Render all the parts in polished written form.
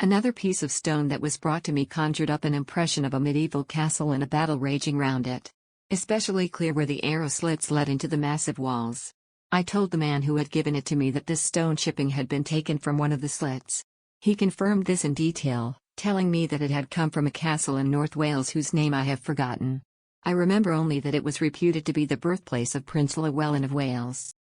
Another piece of stone that was brought to me conjured up an impression of a medieval castle and a battle raging round it. Especially clear where the arrow slits led into the massive walls. I told the man who had given it to me that this stone chipping had been taken from one of the slits. He confirmed this in detail, telling me that it had come from a castle in North Wales whose name I have forgotten. I remember only that it was reputed to be the birthplace of Prince Llewellyn of Wales.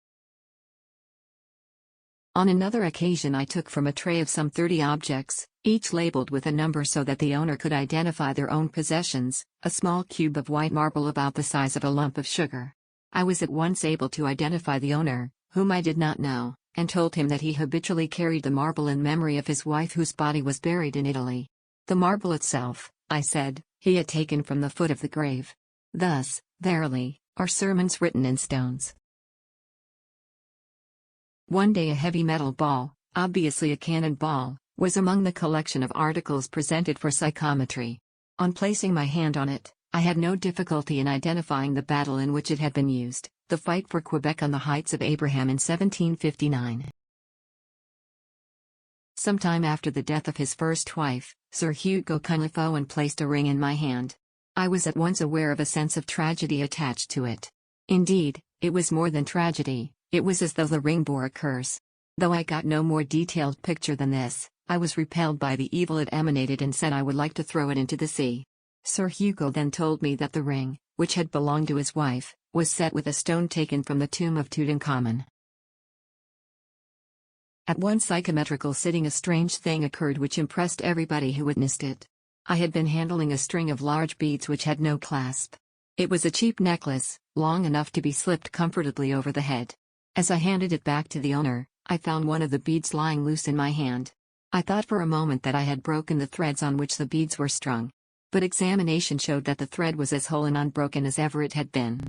On another occasion I took from a tray of some 30 objects, each labeled with a number so that the owner could identify their own possessions, a small cube of white marble about the size of a lump of sugar. I was at once able to identify the owner, whom I did not know, and told him that he habitually carried the marble in memory of his wife whose body was buried in Italy. The marble itself, I said, he had taken from the foot of the grave. Thus, verily, are sermons written in stones. One day a heavy metal ball, obviously a cannon ball, was among the collection of articles presented for psychometry. On placing my hand on it, I had no difficulty in identifying the battle in which it had been used, the fight for Quebec on the Heights of Abraham in 1759. Sometime after the death of his first wife, Sir Hugo Llewellyn placed a ring in my hand. I was at once aware of a sense of tragedy attached to it. Indeed, it was more than tragedy, it was as though the ring bore a curse. Though I got no more detailed picture than this, I was repelled by the evil it emanated and said I would like to throw it into the sea. Sir Hugo then told me that the ring, which had belonged to his wife, was set with a stone taken from the tomb of Tutankhamun. At one psychometrical sitting a strange thing occurred which impressed everybody who witnessed it. I had been handling a string of large beads which had no clasp. It was a cheap necklace, long enough to be slipped comfortably over the head. As I handed it back to the owner, I found one of the beads lying loose in my hand. I thought for a moment that I had broken the threads on which the beads were strung. But examination showed that the thread was as whole and unbroken as ever it had been.